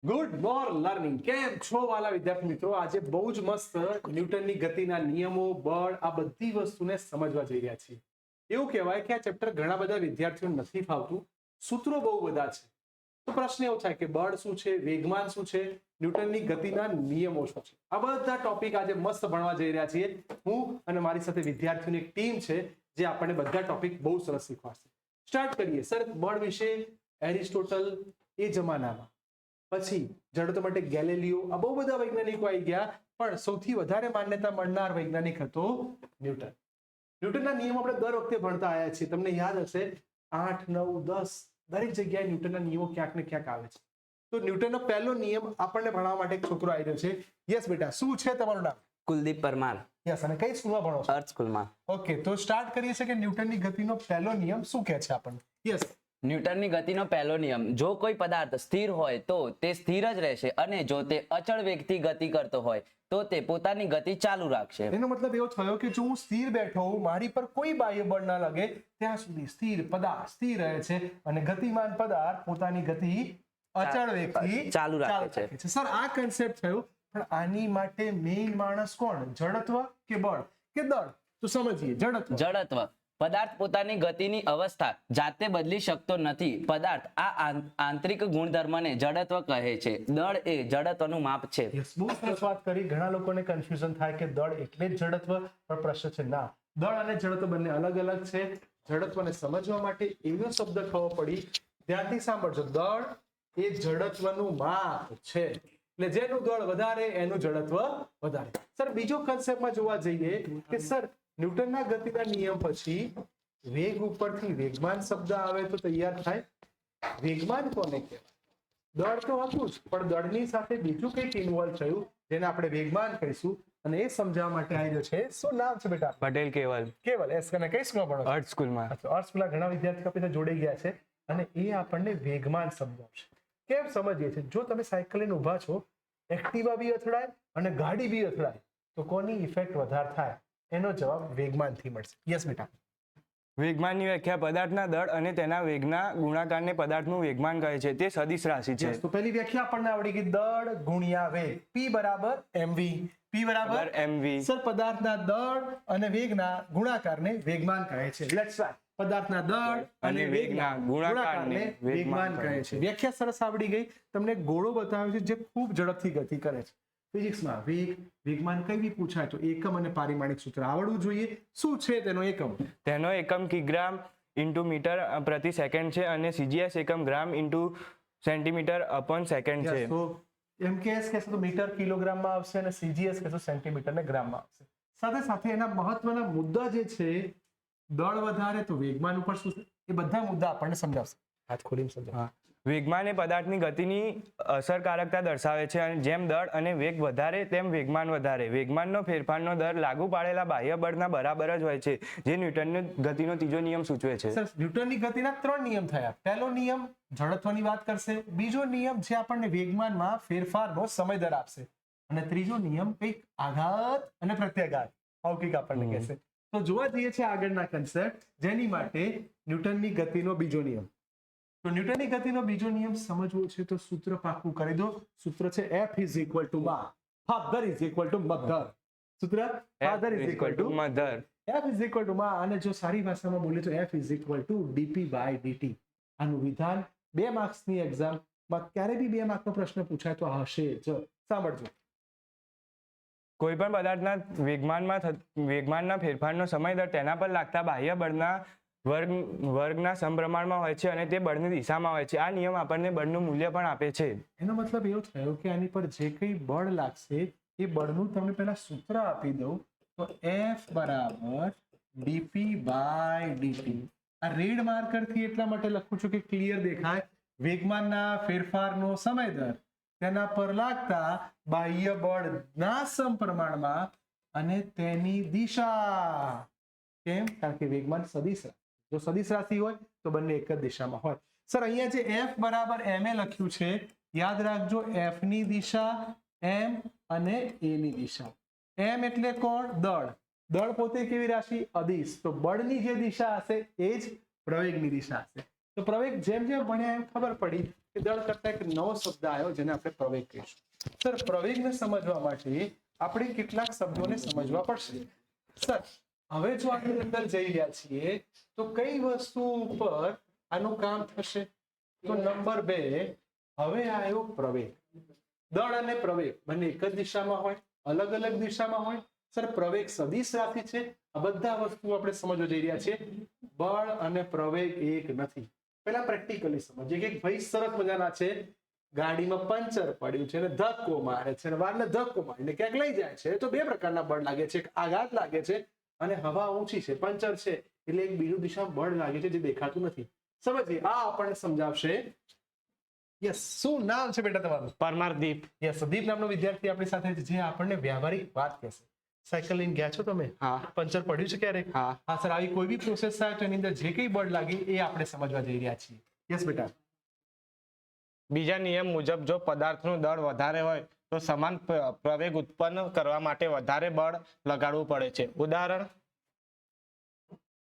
Good મોર learning. કેમ છો વાલા વિદ્યાર્થી મિત્રો? આજે બહુ જ મસ્ત ન્યૂટનની ગતિના નિયમો, બળ, આ બધી વસ્તુને સમજવા જઈ રહ્યા છીએ. એવું કહેવાય કે આ ચેપ્ટર ઘણા બધા વિદ્યાર્થીઓને નથી ફાવતું, સૂત્રો બહુ બધા છે. તો પ્રશ્ન એવો થાય કે બળ શું છે, વેગમાન શું છે, ન્યૂટનની ગતિના નિયમો શું છે. આ બધા ટોપિક આજે મસ્ત ભણવા જઈ રહ્યા છીએ. હું અને મારી સાથે વિદ્યાર્થીઓની એક ટીમ છે જે આપણને બધા ટોપિક બહુ સરસ શીખવાડશે. સ્ટાર્ટ કરીએ. સર, બળ વિશે એરિસ્ટોટલ એ જમાનામાં, પછી જડત્વ માટે ગેલિલિયો, આ બહુ બધા વૈજ્ઞાનિકો આવી ગયા, પણ સૌથી વધારે માન્યતા મળનાર વૈજ્ઞાનિક હતો ન્યૂટન. ન્યૂટનના નિયમ આપણે દર વખતે ભણતા આવ્યા છીએ. તમને યાદ હશે 8, 9, 10 દરેક જગ્યાએ ન્યૂટનના નિયમો ક્યાંક ને ક્યાંક આવે છે. તો ન્યૂટનનો પહેલો નિયમ આપણને ભણાવવા માટે એક છોકરો આવી રહ્યો છે. યસ બેટા, શું છે તમારું નામ? કુલદીપ પરમાર. યસ. અને કઈ સ્કૂલમાં ભણો છો? અર્થ સ્કૂલમાં. ઓકે, તો સ્ટાર્ટ કરીએ છીએ કે ન્યૂટનની ગતિનો પહેલો નિયમ શું કહે છે આપણને. યસ. ન્યૂટનની ગતિનો પહેલો નિયમ: જો કોઈ પદાર્થ સ્થિર હોય તો તે સ્થિર જ રહેશે, અને જો તે અચળ વેગથી ગતિ કરતો હોય તો તે પોતાની ગતિ ચાલુ રાખશે. એનો મતલબ એવો થયો કે જો હું સ્થિર બેઠો હોઉં, મારી પર કોઈ બાહ્ય બળ ના લાગે, ત્યાં સુધી સ્થિર પદાર્થ સ્થિર રહે છે અને ગતિમાન પદાર્થ પોતાની ગતિ અચળ વેગથી ચાલુ રાખે છે. સર, આ કન્સેપ્ટ થયો, પણ આની માટે મેઇન માણસ કોણ? જડત્વ કે બળ કે દળ? તો સમજીએ. જડત્વ. પદાર્થ પોતાની ગતિની અવસ્થા જાતે બદલી શકતો નથી. પદાર્થ આ આંતરિક ગુણધર્મને જડત્વ કહે છે. દળ એ જડત્વનું માપ છે. બહુ સરસ વાત કરી. ઘણા લોકોને કન્ફ્યુઝન થાય કે દળ એટલે જ જડત્વ, પણ પ્રશ્ન છે ના, દળ અને જડત્વ બંને અલગ અલગ છે. જડત્વને સમજવા માટે એવો શબ્દ ખબર પડી, ધ્યાનથી સાંભળજો. દળ એ જડત્વનું માપ છે, એટલે જેનું દળ વધારે એનું જડત્વ વધારે. સર, બીજો કન્સેપ્ટમાં જોવા જઈએ કે સર, ન્યૂટનના ગતિના નિયમ પછી વેગ ઉપરથી વેગમાન શબ્દ આવે તો તૈયાર થાય. વેગમાન કોને કહેવાય? દળ તો હતું જ, પણ દળની સાથે બીજું કંઈક ઇન્વોલ્વ થયું જેને આપણે વેગમાન કહીશું, અને એ સમજાવવા માટે આવ્યો છે. શું નામ છે બેટા? પટેલ કેવલ. કેવલ. એસ કને કઈ સ્કૂલમાં ભણો? અર્થ સ્કૂલમાં. અર્થ સ્કૂલના ઘણા વિદ્યાર્થીઓ આપણે જોડાઈ ગયા છે, અને એ આપણને વેગમાન સમજાવશે. કેમ સમજીએ છીએ? જો તમે સાયકલ લઈને ઊભા છો, એક્ટિવા બી અથડાય અને ગાડી બી અથડાય, તો કોની ઇફેક્ટ વધારે થાય? એનો જવાબ વેગમાનથી મળશે. યસ બેટા. વેગમાનની વ્યાખ્યા: પદાર્થના દળ અને તેના વેગના ગુણાકારને પદાર્થનું વેગમાન કહે છે. તે સદિશ રાશિ છે. તો પહેલી વ્યાખ્યા આપણને આવડી ગઈ, દળ ગુણ્યા વેગ. P બરાબર mv. P બરાબર mv. સર, પદાર્થના દળ અને વેગના ગુણાકારને વેગમાન કહે છે. Let's start. પદાર્થના દળ અને વેગના ગુણાકારને વેગમાન કહે છે. વ્યાખ્યા સરસ આવડી ગઈ. તમને ગોળો બતાવ્યો છે જે ખૂબ ઝડપથી ગતિ કરે છે. ફિઝિક્સમાં વેગમાન કઈ બી પૂછાય તો એકમ અને પારિમાણિક સૂત્ર આવડવું જોઈએ. શું છે તેનો એકમ? તેનો એકમ કિગ્રામ ઇન્ટુ મીટર પ્રતિ સેકન્ડ છે, અને સીજીએસ એકમ ગ્રામ ઇન્ટુ સેન્ટીમીટર અપોન સેકન્ડ છે. તો એમકેએસ કહેશો તો મીટર કિલોગ્રામમાં આવશે, અને સીજીએસ કહેશો સેન્ટીમીટર ને ગ્રામમાં આવશે. સાથે સાથે એના મહત્વના મુદ્દા જે છે, દળ વધારે તો વેગમાન ઉપર શું છે, એ બધા મુદ્દા આપણને સમજાવશે. હાથ ખોલીને સમજાવો. વેગમાન એ પદાર્થની ગતિની અસરકારકતા દર્શાવે છે, અને જેમ દળ અને વેગ વધારે તેમ વેગમાન વધારે. વેગમાનનો ફેરફારનો દર લાગુ પાડેલા બાહ્ય બળના બરાબર જ હોય છે, જે ન્યૂટનનો ગતિનો ત્રીજો નિયમ સૂચવે છે. સર, ન્યૂટનની ગતિના 3 નિયમ થયા. પહેલો નિયમ જડત્વની વાત કરશે, બીજો નિયમ જે આપણને વેગમાનમાં ફેરફારનો સમય દર આપશે, અને ત્રીજો નિયમ કંઈક આઘાત અને પ્રત્યાઘાત આવું કંઈક આપણને કહેશે. તો જોવા જઈએ છે આગળના કન્સેપ્ટ, જેની માટે ન્યૂટનની ગતિનો બીજો નિયમ. તો ન્યૂટનની ગતિનો બીજો નિયમ સમજવો છે તો સૂત્ર પાકું કરી દો. સૂત્ર છે F = ma. Father = mother. સૂત્ર Father = મધર. F = ma. અને જો સારી ભાષામાં બોલે તો F = dp/dt. આનું વિધાન 2 માર્ક્સની એક્ઝામમાં ક્યારે બી 2 માર્કનો પ્રશ્ન પૂછાય તો હશે જ. સાંભળજો. કોઈ પણ પદાર્થના વેગમાનના ફેરફારનો સમય દર તેના પર લાગતા બાહ્ય બળના વર્ગના સમપ્રમાણમાં હોય છે, અને તે બળની દિશામાં હોય છે. આ નિયમ આપણને બળનું મૂલ્ય પણ આપે છે. એનો મતલબ એવો થયો કે આની પર જે કંઈ બળ લાગશે એ બળનું તમને પહેલા સૂત્ર આપી દઉં તો F = dp/dt. આ રેડ માર્કરથી એટલા માટે લખું છું કે ક્લિયર દેખાય. વેગમાનના ફેરફારનો સમય દર તેના પર લાગતા બાહ્ય બળના સમપ્રમાણમાં અને તેની દિશા. કેમ? કારણ કે વેગમાન સદિશ રાશિ. જો સદિશ રાશિ હોય તો બંને એક જ દિશામાં હોય. સર, અહીંયા જે F = ma લખ્યું છે, યાદ રાખજો, F ની દિશા m અને a ની દિશા. m એટલે કોણ? દળ. દળ પોતે કેવી રાશિ? અદિશ. તો બળની જે દિશા હશે એ જ પ્રવેગની દિશા હશે. તો પ્રવેગ જેમ જેમ ભણ્યા એમ ખબર પડી કે દળ કરતા એક નવો શબ્દ આવ્યો જેને આપણે પ્રવેગ કહીશું. સર, પ્રવેગને સમજવા માટે આપણે કેટલાક શબ્દોને સમજવા પડશે. સર, હવે જો આની અંદર જઈ રહ્યા છીએ તો કઈ વસ્તુ ઉપર આનું કામ થશે? તો નંબર 2, હવે આવ્યો પ્રવેગ. દળ અને પ્રવેગ બંને એક જ દિશામાં હોય, અલગ અલગ દિશામાં હોય. સર, પ્રવેગ સદિશ રાશિ છે. આ બધા વસ્તુ આપણે સમજવા જઈ રહ્યા છીએ. બળ અને પ્રવેગ એક નથી. પહેલા પ્રેક્ટિકલી સમજીએ કે ભાઈ સરસ મજાના છે, ગાડીમાં પંચર પડ્યું છે અને ધક્કો મારે છે અને વારને ધક્કો મારીને ક્યાંક લઈ જાય છે, તો બે પ્રકારના બળ લાગે છે. એક આઘાત લાગે છે અને હવા ઊંચી છે, પંચર છે એટલે એક બીજું દિશામાં બળ લાગે છે જે દેખાતું નથી. સમજીએ, આ આપણને સમજાવશે. યસ, શું નામ છે બેટા તમારું? પરમાર દીપ. યસ, દીપ નામનો વિદ્યાર્થી આપણી સાથે છે, જે આપણને વ્યવહારિક વાત કહેશે. સાયકલ લઈને ગયા છો તમે? હા. પંચર પડ્યું છે ક્યારેક? હા. હા સર, આવી કોઈ બી પ્રોસેસ થાય તો એની અંદર જે કઈ બળ લાગે એ આપણે સમજવા જઈ રહ્યા છીએ. યસ બેટા. બીજા નિયમ મુજબ જો પદાર્થનું દળ વધારે હોય તો સમાન પ્રવેગ ઉત્પન્ન કરવા માટે વધારે બળ લગાડવું પડે છે.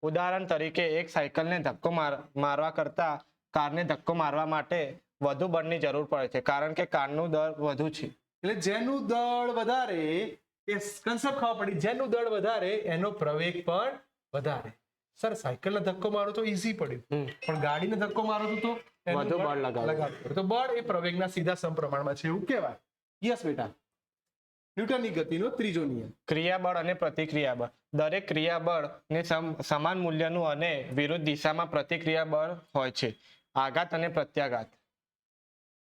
ઉદાહરણ તરીકે એક સાયકલને ધક્કો મારવા કરતા કારને ધક્કો મારવા માટે વધુ બળની જરૂર પડે છે, કારણ કે કારનું દળ વધુ છે. એટલે જેનું દળ વધારે, એ કન્સેપ્ટ ખબર પડી, જેનું દળ વધારે એનો પ્રવેગ પણ વધારે. સર, સાયકલને ધક્કો મારો તો ઈઝી પડ્યું, પણ ગાડીને ધક્કો મારો તો એનું વધુ બળ લગાડવું પડે. તો બળ એ પ્રવેગના સીધા સમપ્રમાણમાં છે એવું કહેવાય. યસ બેટા. ન્યૂટનની ગતિનો ત્રીજો નિયમ. ક્રિયાબળ અને પ્રતિક્રિયાબળ. દરેક ક્રિયાબળને સમાન મૂલ્યનું અને વિરુદ્ધ દિશામાં પ્રતિક્રિયાબળ હોય છે. આઘાત અને પ્રત્યાઘાત.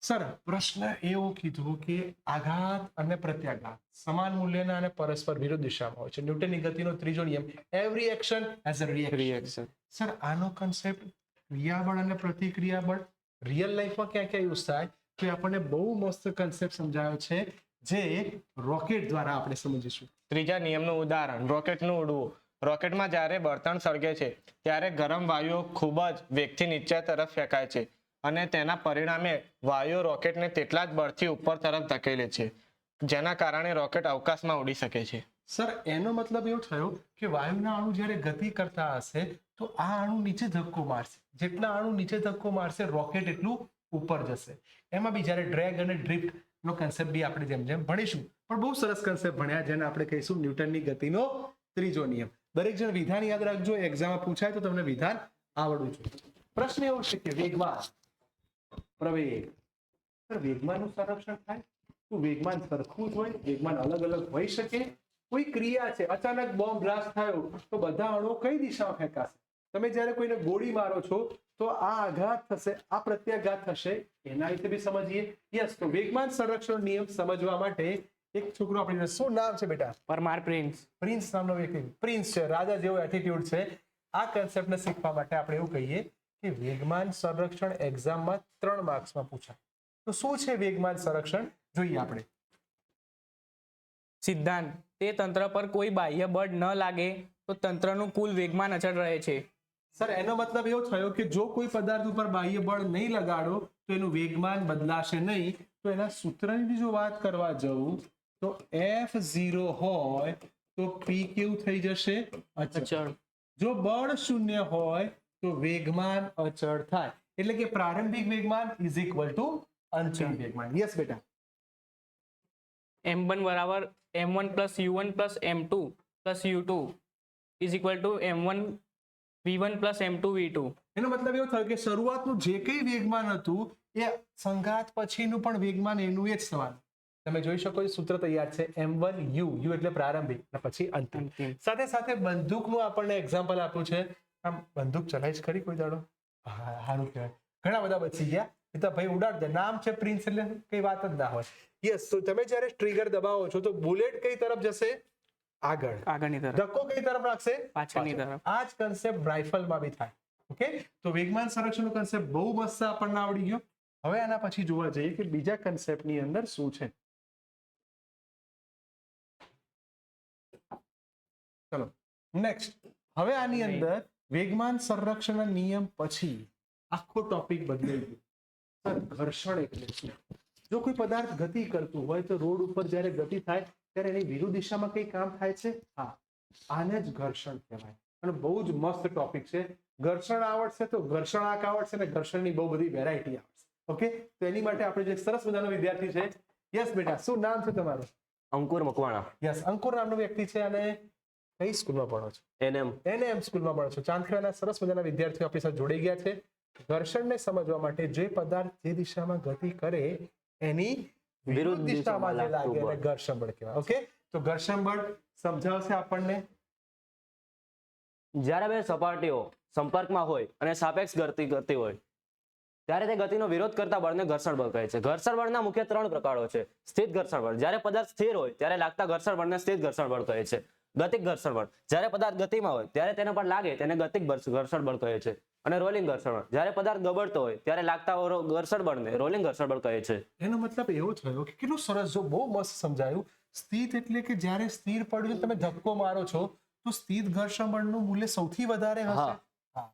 સર, પ્રશ્ન એવો કીધો કે આઘાત અને પ્રત્યાઘાત સમાન મૂલ્યના અને પરસ્પર વિરુદ્ધ દિશામાં હોય છે. ન્યૂટનની ગતિનો ત્રીજો નિયમ, every action has a reaction. Sir, આનો કન્સેપ્ટ ક્રિયાબળ અને પ્રતિક્રિયાબળ રિયલ લાઈફમાં ક્યાં ક્યાં યુઝ થાય તો આપણને બહુ મસ્ત કન્સેપ્ટ સમજાયો છે, જે રોકેટ દ્વારા આપણે સમજીશું. ત્રીજા નિયમનું ઉદાહરણ, રોકેટનું ઉડવું. રોકેટમાં જ્યારે બળતણ સળગે છે ત્યારે ગરમ વાયુઓ ખૂબ જ વેગથી નીચે તરફ ફેંકાય છે અને તેના પરિણામે વાયુઓ રોકેટને તેટલા જ બળથી ઉપર તરફ ધકેલે છે, જેના કારણે રોકેટ અવકાશમાં ઉડી શકે છે. સર, એનો મતલબ એવો થયો કે વાયુના અણુ જ્યારે ગતિ કરતા હશે તો આ અણુ નીચે ધક્કો મારશે. જેટલા અણુ નીચે ધક્કો મારશે રોકેટ એટલું ઉપર જશે. એમાં બી જ્યારે ડ્રેગ અને ડ્રિફ્ટ નો કન્સેપ્ટ બી આપણે જેમ જેમ ભણીશું, પણ બહુ સરસ કન્સેપ્ટ ભણ્યા જેને આપણે કહીશું ન્યૂટનની ગતિનો ત્રીજો નિયમ. દરેક જણ વિધાન યાદ રાખજો, એક્ઝામમાં પૂછાય તો તમને વિધાન આવડવું જોઈએ. પ્રશ્ન એવો છે કે વેગમાન પ્રવેગ. સર, વેગમાનનું સંરક્ષણ થાય તો વેગમાન સરખું જ હોય? વેગમાન અલગ અલગ હોઈ શકે? કોઈ ક્રિયા છે, અચાનક બોમ્બ બ્લાસ્ટ થયો તો બધા અણુઓ કઈ દિશામાં ફેંકાશે? તમે જ્યારે કોઈને ગોળી મારો છો તો આ આઘાત થશે, આ પ્રત્યાઘાત થશે, એના વિશે બી સમજીએ. યસ, તો વેગમાન સંરક્ષણ નિયમ સમજવા માટે એક છોકરો આપણી, શું નામ છે બેટા? પરમાર પ્રિન્સ. પ્રિન્સ નામનો વ્યક્તિ, પ્રિન્સ છે, રાજા જેવો એટીટ્યુડ છે. આ કન્સેપ્ટને શીખવા માટે આપણે એવું કહીએ કે વેગમાન સંરક્ષણ એક્ઝામમાં 3 માર્ક્સમાં પૂછાય. તો શું છે વેગમાન સંરક્ષણ? જોઈએ આપણે. સિદ્ધાંત, તે તંત્ર પર કોઈ બાહ્ય બળ ન લાગે તો તંત્રનું કુલ વેગમાન અચળ રહે છે. સર, એનો મતલબ એવો થયો કે જો કોઈ પદાર્થ ઉપર બાહ્ય બળ નહીં લગાડો તો એનું વેગમાન બદલાશે નહીં. તો એના સૂત્રની જો વાત કરવા જાઉં તો F0 હોય તો P કેવું થઈ જશે? અચળ. જો બળ શૂન્ય હોય તો વેગમાન અચળ થાય. એટલે કે પ્રારંભિક વેગમાન ઇઝ ઇક્વલ ટુ અંતિમ વેગમાન. યસ બેટા. m1 બરાબર m1 plus u1 plus m2 plus u2 is equal two m1 v1 plus m2 v2. એનો મતલબ એવો થયો કે શરૂઆતનું જે કઈ વેગમાન હતું એ સંઘાત પછીનું પણ વેગમાન એનું એ જ થવાનું. તમે જોઈ શકો છો સૂત્ર તૈયાર છે, m1 u એટલે પ્રારંભિક અને પછી અંતિમ. સાથે સાથે બંદૂકનું આપણને એક્ઝામ્પલ આપ્યું છે. આમ બંદૂક ચલાવીશ ખરી કોઈ દાડો? હા, સારું કહેવાય. ઘણા બધા બચી ગયા. એ તો ભાઈ ઉડાડ દે. નામ છે પ્રિન્સ એટલે કઈ વાત જ ના હોય. યસ, તો તમે જ્યારે ટ્રિગર દબાવો છો તો બુલેટ કઈ તરફ જશે? આગળ. આગળની તરફ. ધક્કો કઈ તરફ રાખશે? પાછળની તરફ. આ જ કન્સેપ્ટ રાઇફલમાં બી થાય. ઓકે, તો વેગમાન સંરક્ષણનો કન્સેપ્ટ બહુ મસ્ત આપણને આવડી ગયો. હવે આના પછી જોવા જઈએ કે બીજા કન્સેપ્ટની અંદર શું છે. ચલો નેક્સ્ટ. હવે આની અંદર વેગમાન સંરક્ષણના નિયમ પછી આખો ટોપિક બદલાઈ ગયો. સર, ઘર્ષણ એટલે શું? જો કોઈ પદાર્થ ગતિ કરતું હોય તો રોડ ઉપર જ્યારે ગતિ થાય ત્યારે એની વિરુદ્ધ દિશામાં કઈ કામ થાય છે? હા, આને જ ઘર્ષણ કહેવાય. અને બહુ જ મસ્ત ટોપિક છે. ઘર્ષણ આવડશે તો ઘર્ષણાંક આવડશે ને ઘર્ષણની બહુ બધી વેરાયટી આવડશે. ઓકે, તો એની માટે આપણે જે સરસ મજાનો વિદ્યાર્થી છે, યસ બેટા, શું નામ છે તમારું? અંકુર મકવાણા, યસ, અંકુર નામનો વ્યક્તિ છે. અને કઈ સ્કૂલમાં ભણો છો? NM. NM સ્કૂલમાં ભણો છો. ચાંદખેડાના સરસ મજાના વિદ્યાર્થીઓ આપણી સાથે જોડાઈ ગયા છે. ઘર્ષણને સમજવા માટે જે પદાર્થ જે દિશામાં ગતિ કરે એની વિરુદ્ધ દિશામાં જે લાગે એને ઘર્ષણ બળ કહેવાય. ઓકે, તો ઘર્ષણ બળ સમજાવશે આપણને. જ્યારે બે સપાટીઓ સંપર્કમાં હોય અને સાપેક્ષ ગતિ કરતી હોય ત્યારે તે ગતિનો વિરોધ કરતા બળને ઘર્ષણ બળ કહે છે. ઘર્ષણ બળના મુખ્ય 3 પ્રકારો છે. સ્થિત ઘર્ષણ બળ, જ્યારે પદાર્થ સ્થિર હોય ત્યારે લાગતા ઘર્ષણ બળને સ્થિત ઘર્ષણ બળ કહે છે. ગતિક ઘર્ષણ બળ, જ્યારે પદાર્થ ગતિમાં હોય ત્યારે તેના પર લાગે તેને ગતિક ઘર્ષણ બળ કહે છે. અને રોલિંગ ઘર્ષણ બળ, જ્યારે પદાર્થ ગબડતો હોય ત્યારે લાગતા ઘર્ષણ બળને રોલિંગ ઘર્ષણ બળ કહે છે. એનો મતલબ એવો થયો કે કેટલું સરસ, જો બહુ મસ્ત સમજાયું. સ્થિત એટલે કે જ્યારે સ્થિર પડ્યું તમે ધક્કો મારો છો તો સ્થિત ઘર્ષણ બળનું મૂલ્ય સૌથી વધારે હશે. હા.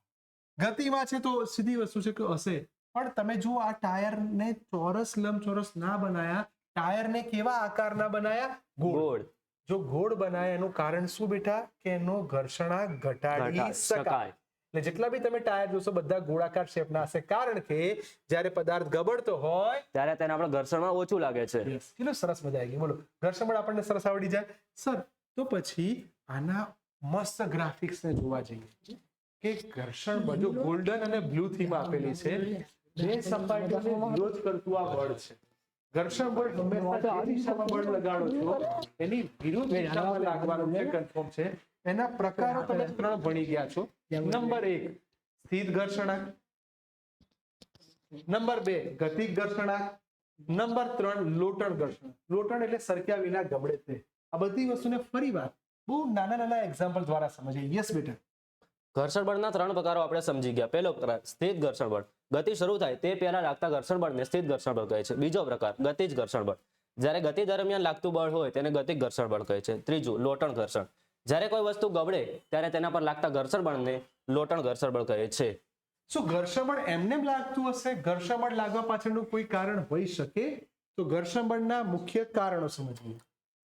ગતિમાં છે તો સીધી વસ્તુ છે કે હશે, પણ તમે જુઓ આ ટાયરને ચોરસ લંબચોરસ ના બનાયા, ટાયરને કેવા આકારના બનાયા? ગોળ. જો ગોળ બનાયા એનું કારણ શું બેટા? કે એનો ઘર્ષણાંક ઘટાડી શકાય. એટલે જેટલા બી તમે ટાયર જોશો બધા ગોળાકાર શેપના હશે, કારણ કે જ્યારે પદાર્થ ગબડતો હોય ત્યારે તેને આપણે ઘર્ષણમાં ઓછું લાગે છે. કેટલું સરસ, મજા આવી ગઈ. બોલો, ઘર્ષણ બળ આપણને સરસ આવડી જાય. સર, તો પછી આના મસ્ત ગ્રાફિક્સ ને જોવા જઈએ કે ઘર્ષણ બળ જો ગોલ્ડન અને બ્લુ થીમ આપેલી છે, બે સપાટીને વિરોધ કરતું આ બળ છે. ઘર્ષણ બળ હંમેશા જે દિશામાં બળ લગાડો છો એની વિરુદ્ધ દિશામાં લાગવાનું છે, કન્ફર્મ છે. એના પ્રકારો તમે 3 ભણી ગયા છો. નંબર 1 સ્થિત ઘર્ષણાંક, નંબર 2 ગતિક ઘર્ષણાંક, નંબર 3 લોટણ ઘર્ષણાંક. લોટણ એટલે સરક્યા વિના ગબડે તે. આ બધી વસ્તુને ફરી વાર બહુ નાના એક્ઝામ્પલ દ્વારા સમજીએ. યસ બેટા. ઘર્ષણ બળના 3 પ્રકારો આપણે સમજી ગયા. પહેલો પ્રકાર સ્થિત ઘર્ષણ બળ, ગતિ શરૂ થાય તે પહેલા લાગતા ઘર્ષણ બળને સ્થિત ઘર્ષણ બળ કહે છે. બીજો પ્રકાર ગતિજ ઘર્ષણ બળ, જ્યારે ગતિ દરમિયાન લાગતું બળ હોય તેને ગતિક ઘર્ષણ બળ કહે છે. ત્રીજું લોટણ ઘર્ષણ, જ્યારે કોઈ વસ્તુ ગબડે ત્યારે તેના પર લાગતા ઘર્ષણ બળને લોટણ ઘર્ષણ બળ કહે છે. શું ઘર્ષણ બળ એમને લાગતું હશે? ઘર્ષણ બળ લાગવા પાછળનું કોઈ કારણ હોઈ શકે? તો ઘર્ષણ બળના મુખ્ય કારણો સમજીએ.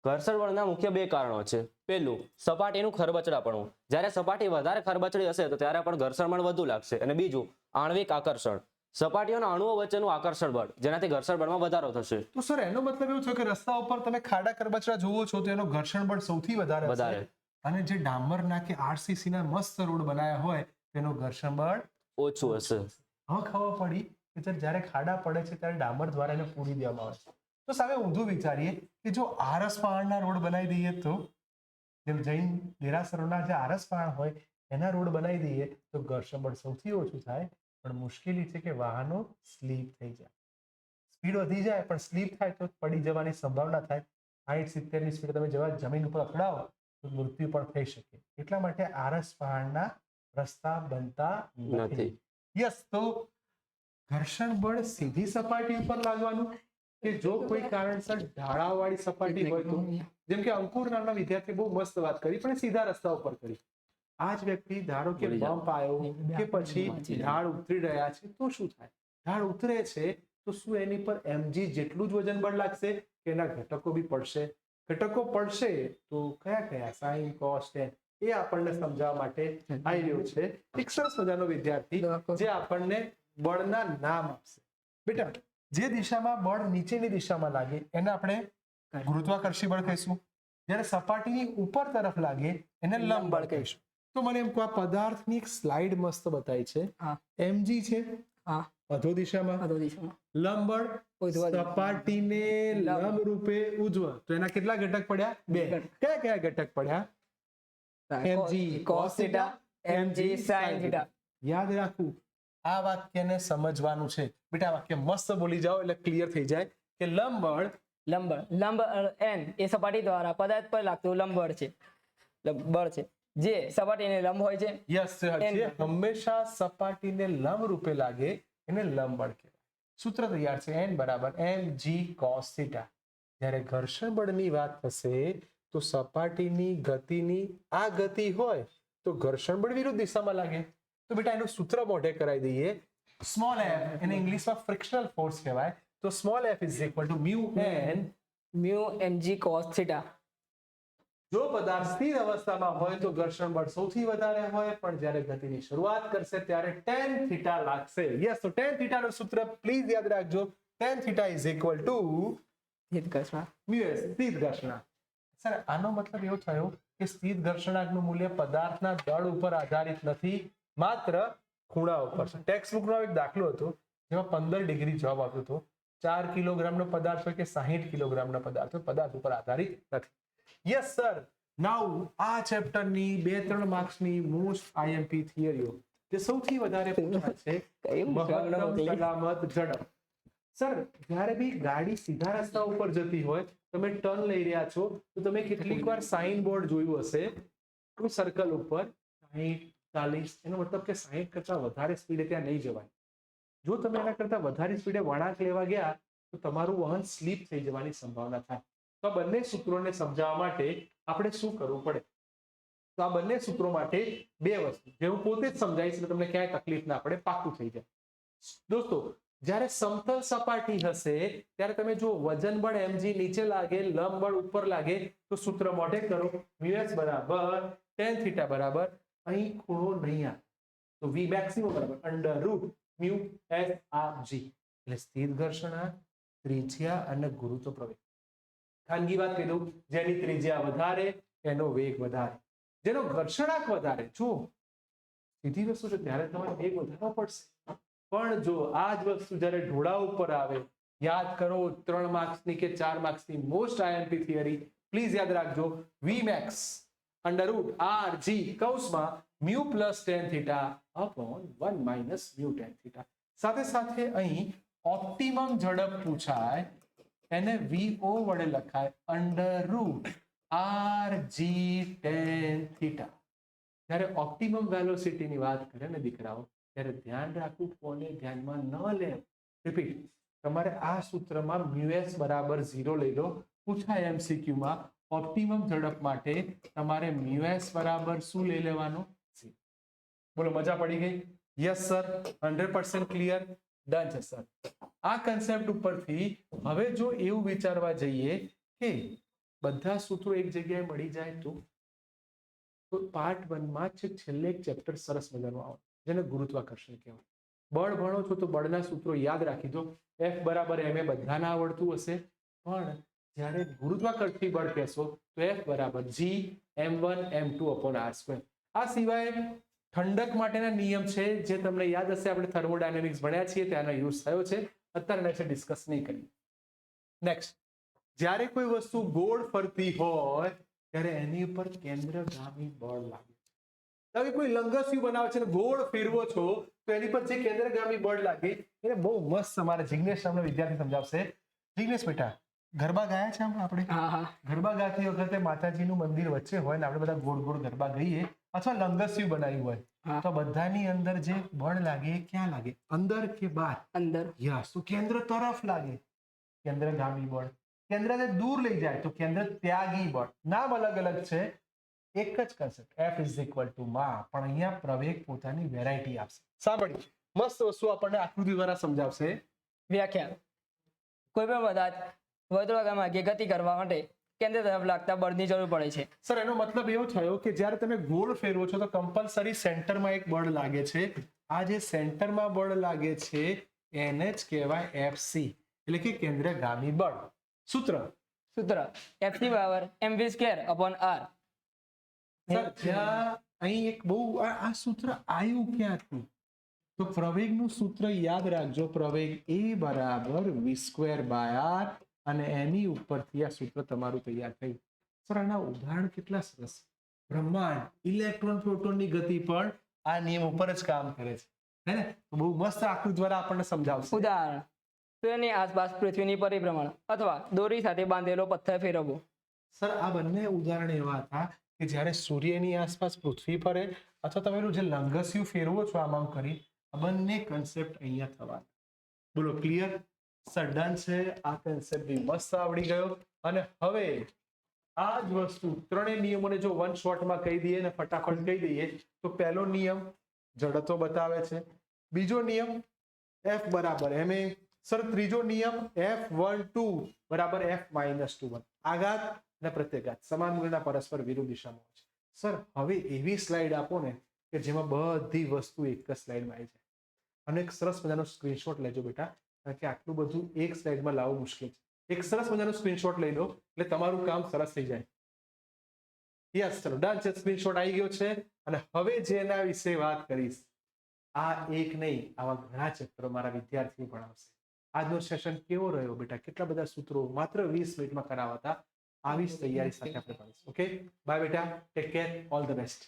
ઘર્ષણ બળના મુખ્ય 2 કારણો છે. પહેલું સપાટીનું ખરબચડાપણું, જ્યારે સપાટી વધારે ખરબચડી હશે તો ત્યારે પણ ઘર્ષણ બળ વધુ લાગશે. અને બીજું આણ્વિક આકર્ષણ, સપાટીઓના અણુઓ વચ્ચેનું આકર્ષણ બળ, જેનાથી ઘર્ષણ બળમાં વધારો થશે. તો સર એનો મતલબ એવું થયો કે રસ્તા ઉપર તમે ખાડા ખરબચડા જોવો છો તો એનો ઘર્ષણ બળ સૌથી વધારે હશે. અને જે ડામરના કે આરસીસી ના મસ્ત રોડ બનાવ્યા હોય તેનો ઘર્ષણ બળ ઓછું હશે. હવે ખબર પડી કે સર જ્યારે ખાડા પડે છે ત્યારે ડામર દ્વારા એને પૂરી દેવામાં આવે છે. તો સામે ઊંધું વિચારીએ કે જો આરસ પહાડના રોડ બનાવી દઈએ તો, જેમ જૈન દેરાસરોના જે આરસ પહાડ હોય એના રોડ બનાવી દઈએ તો ઘર્ષણ બળ સૌથી ઓછું થાય. પણ મુશ્કેલી છે કે વાહનો સ્લીપ થઈ જાય, સ્પીડ વધી જાય પણ સ્લીપ થાય તો પડી જવાની સંભાવના થાય. 60-70 ની સ્પીડ તમે જેવા જમીન ઉપર અથડાવો તો મૃત્યુ પણ થઈ શકે. એટલા માટે આરસ પહાડના રસ્તા બનતા નથી. યસ, તો ઘર્ષણ બળ સીધી સપાટી ઉપર લાગવાનું કે જો કોઈ કારણસર ઢાળાવાળી સપાટી હોય તો, જેમ કે અંકુર નામના વિદ્યાર્થી બહુ મસ્ત વાત કરી પણ સીધા રસ્તા ઉપર કરી. આ જ વ્યક્તિ ધારો કે બમ્પ આવ્યો કે પછી ઢાળ ઉતરી રહ્યા છે તો શું થાય? ઢાળ ઉતરે છે તો શું એની પર mg જેટલું જ વજન બળ લાગશે કે એના ઘટકો બી પડશે? ઘટકો પડશે તો કયા કયા? Sign, cos, ten. એ આપણને સમજાવવા માટે આવી રહ્યો છે એક સરસ મજાનો વિદ્યાર્થી જે આપણને બળના નામ આપશે. બેટા, જે દિશામાં બળ નીચેની દિશામાં લાગે એને આપણે ગુરુત્વાકર્ષી બળ કહીશું. જ્યારે સપાટીની ઉપર તરફ લાગે એને લંબ બળ કહીશું. તો મને એમ કહો, આ પદાર્થની એક સ્લાઇડ મસ્ત બતાવી છે. mg છે અધો દિશામાં, લંબ બળ સપાટીને લંબ રૂપે ઉજ્જવળ. તો એના કેટલા ઘટક પડ્યા? 2. કયા કયા ઘટક પડ્યા? mg cos θ, mg sin θ. યાદ રાખવું, આ વાક્યને સમજવાનું છે બેટા. વાક્ય મસ્ત બોલી જાઓ એટલે ક્લિયર થઈ જાય કે લંબ n એ સપાટી દ્વારા પદાર્થ પર લાગતું લંબ બળ છે જે સપાટીને લંબ હોય છે. યસ, જે હંમેશા સપાટીને લંબ રૂપે લાગે એને લંબ બળ કહેવાય. સૂત્ર તૈયાર છે, n બરાબર mg cos θ. જ્યારે ઘર્ષણ બળની વાત થશે તો સપાટીની ગતિની આ ગતિ હોય તો ઘર્ષણ બળ વિરુદ્ધ દિશામાં લાગે. તો બેટા એનું સૂત્ર મોઢે કરાવી દઈએ. સ્મોલ f એને ઇંગ્લિશમાં ફ્રિક્શનલ ફોર્સ કહેવાય. તો small f is equal to μ n mg cos θ. જો પદાર્થ સ્થિર અવસ્થામાં હોય તો ઘર્ષણ બળ સૌથી વધારે હોય, પણ જ્યારે ગતિની શરૂઆત કરશે ત્યારે tan થીટા લાગશે. યસ, તો tan થીટા નું સૂત્ર પ્લીઝ યાદ રાખજો. tan theta is equal two mu s, સ્થિર ઘર્ષણાંક. સર આનો મતલબ એવો થયો કે સ્થિર ઘર્ષણાંકનું મૂલ્ય પદાર્થના દળ ઉપર આધારિત નથી, માત્ર ખૂણા ઉપર છે. ટેક્સ્ટ બુકનો એક દાખલો હતો જેમાં 15 ડિગ્રી જવાબ આવ્યો હતો. 4 કિલોગ્રામનો પદાર્થ હોય કે 60 કિલોગ્રામનો પદાર્થ હોય, પદાર્થ ઉપર આધારિત નથી. Yes sir. નાઉ આ ચેપ્ટરની 2-3 માર્ક્સની મોસ્ટ આઈએમપી થિયરીઓ જે સૌથી વધારે પૂછાય છે, મહત્તમ સલામત ઝડપ. સર જ્યારે બી ગાડી સીધા રસ્તા ઉપર જતી હોય, તમે ટર્ન લઈ રહ્યા છો, તો તમે કેટલીક વાર સાઇન બોર્ડ જોયું હશે કોઈ સર્કલ ઉપર 60, 40, એનો મતલબ કે 60 કરતા વધારે સ્પીડે ત્યાં નહીં જવાય. જો તમે એના કરતા વધારે સ્પીડે વળાંક લેવા ગયા તો તમારું વાહન સ્લીપ થઈ જવાની સંભાવના થાય. તો આ બંને સૂત્રોને સમજાવવા માટે આપણે શું કરવું પડે? તો આ બંને સૂત્રો માટે 2 વસ્તુ જે હું પોતે જ સમજાવીશ એટલે તમને ક્યાંય તકલીફ ના પડે, પાકું થઈ જાય. દોસ્તો, જ્યારે સમતલ સપાટી હશે ત્યારે તમે જો વજન બળ mg નીચે લાગે, લંબ બળ ઉપર લાગે, તો સૂત્ર મોઢે કરો, મ્યુએસ બરાબર tan થીટા બરાબર અહીં ખૂણો નહીં આવે તો v મેક્સિમમ બરાબર under route mu s r g, એટલે સ્થિર ઘર્ષણાંક, ત્રિજ્યા અને ગુરુત્વ પ્રવેગ. ખાનગી વાત કહી દઉં, જેની ત્રિજ્યા વધારે એનો વેગ વધારે, જેનો ઘર્ષણાંક વધારે. જો સીધી વસ્તુ છે ત્યારે તમારે વેગ વધારવો પડશે, પણ જો આ જ વસ્તુ જ્યારે ઢોળા ઉપર આવે, યાદ કરો 3 માર્ક્સની કે 4 માર્ક્સની મોસ્ટ આઈએમપી થિયરી, પ્લીઝ યાદ રાખજો, v max under route r g કૌંસમાં mu plus tan theta upon 1 minus mu tan theta. સાથે સાથે અહીં ઓપ્ટિમમ ઝડપ પૂછાય, એને vo વડે લખાય under route r g tan theta. જ્યારે ઓપ્ટિમમ વેલોસિટીની વાત કરે ને દીકરાઓ, ત્યારે ધ્યાન રાખવું, કોને ધ્યાનમાં ન લે. રિપીટ, તમારે આ સૂત્રમાં મ્યુએસ બરાબર 0 લઈ લો, પૂછાય MCQ માં. ઓપ્ટિમમ ઝડપ માટે તમારે મ્યુએસ બરાબર શું લઈ લેવાનું? બોલો, મજા પડી ગઈ? Yes sir, 100% clear. ડન છે સર. આ કન્સેપ્ટ ઉપરથી હવે જો એવું વિચારવા જઈએ કે બધા સૂત્રો એક જગ્યાએ મળી જાય તો પાર્ટ 1 માં છેલ્લે એક ચેપ્ટર સરસ મજાનું આવે જેને ગુરુત્વાકર્ષણ કહેવાય. બળ ભણો છો તો બળના સૂત્રો યાદ રાખી દો. F બરાબર ma બધાને આવડતું હશે, પણ જ્યારે ગુરુત્વાકર્ષી બળ કહેશો તો F બરાબર g m1 m2 upon r². આ સિવાય ઠંડક માટેના નિયમ છે જે તમને યાદ હશે, આપણે થર્મોડાયનેમિક્સ ભણ્યા છીએ, ત્યાંનો યુઝ થયો છે, અત્યારે છે ડિસ્કસ નહીં કરીએ. નેક્સ્ટ, જ્યારે કોઈ વસ્તુ ગોળ ફરતી હોય ત્યારે એની ઉપર કેન્દ્રગામી બળ લાગે. તમે કોઈ લંગસ્યુ બનાવો છે ને ગોળ ફેરવો છો તો એની પર જે કેન્દ્રગામી બળ લાગે એને બહુ મસ્ત અમારે જિગ્નેશ નામનો વિદ્યાર્થી સમજાવશે. જિગ્નેશ બેટા, ગરબા ગાયા છે આપણે? ગરબા ગાતી વખતે માતાજીનું મંદિર વચ્ચે હોય ને આપણે બધા ગોળ ગોળ ગરબા ગઈએ, અથવા લંગસ્યુ બનાવ્યું હોય, તો બધાની અંદર જે બળ લાગે એ ક્યાં લાગે? અંદર કે બહાર? અંદર. યસ, તો કેન્દ્ર તરફ લાગે કેન્દ્રગામી બળ. કેન્દ્રને દૂર લઈ જાય તો કેન્દ્ર ત્યાગી બળ. નામ અલગ અલગ છે, એક જ concept, F is equal two માં, પણ અહીંયા પ્રવેગ પોતાની વેરાયટી આપશે. સાંભળી, મસ્ત વસ્તુ આપણને આકૃતિ દ્વારા સમજાવશે. વ્યાખ્યા: કોઈ પણ પદાર્થ વર્તુળાકારમાં ગતિ કરવા માટે કેન્દ્ર તરફ લાગતા બળની જરૂર પડે છે. સર એનો મતલબ એવો થયો કે જ્યારે તમે ગોળ ફેરવો છો તો કમ્પલસરી સેન્ટરમાં એક બળ લાગે છે. આ જે સેન્ટરમાં બળ લાગે છે એને જ કહેવાય FC, એટલે કે કેન્દ્રગામી બળ. સૂત્ર Fc બરાબર mv² upon r. સર જ્યાં અહીં એક બહુ આ સૂત્ર આવ્યું ક્યાંથી? તો પ્રવેગનું સૂત્ર યાદ રાખજો, પ્રવેગ A બરાબર v² બાય r, અને એની ઉપરથી આ સૂત્ર તમારું તૈયાર થયું. સર આના ઉદાહરણ કેટલા સરસ! બ્રહ્માંડ, ઇલેક્ટ્રોન પ્રોટોનની ગતિ પણ આ નિયમ ઉપર જ કામ કરે છે, હે ને? બહુ મસ્ત આકૃતિ દ્વારા આપણને સમજાવશે. ઉદાહરણ: સૂર્યની આસપાસ પૃથ્વીની પરિભ્રમણ અથવા દોરી સાથે બાંધેલો પથ્થર ફેરવવો. સર આ બંને ઉદાહરણ એવા હતા કે જ્યારે સૂર્યની આસપાસ પૃથ્વી ફરે અથવા તમે જે લંગસ્યુ ફેરવો છો આમ કરી, આ બંને કન્સેપ્ટ અહીંયા થવાના. બોલો, ક્લિયર? સર ડન છે. આ કન્સેપ્ટ બી મસ્ત આવડી ગયો. અને હવે આ જ વસ્તુ ત્રણેય નિયમોને જો વન શોર્ટમાં કહી દઈએ ને ફટાફટ કહી દઈએ તો પહેલો નિયમ જડત્વ બતાવે છે, બીજો નિયમ F બરાબર ma, સર ત્રીજો નિયમ F12 બરાબર F-21, આઘાત અને પ્રત્યેગાત સમાન મૂલ્યના પરસ્પર વિરુદ્ધ દિશામાં હોય છે. સર હવે એવી સ્લાઇડ આપો ને કે જેમાં બધી વસ્તુ એક જ સ્લાઇડમાં આવી જાય અને એક સરસ મજાનો સ્ક્રીનશોટ લેજો બેટા, કારણ કે આટલું બધું એક સ્લાઇડમાં લાવવું મુશ્કેલ છે. એક સરસ મજાનો સ્ક્રીનશોટ લઈ લો એટલે તમારું કામ સરસ થઈ જાય. યસ, ચલો ડન છે, સ્ક્રીનશોટ આવી ગયો છે. અને હવે જેના વિશે વાત કરીશ, આ એક નહીં આવા ઘણા ચેપ્ટરો મારા વિદ્યાર્થીઓ ભણાવશે. આજનો સેશન કેવો રહ્યો બેટા? કેટલા બધા સૂત્રો માત્ર 20 મિનિટમાં કરાવતા. આવી જ તૈયારી સાથે આપણે ભણીશું. ઓકે, બાય બેટા, take care, all the best.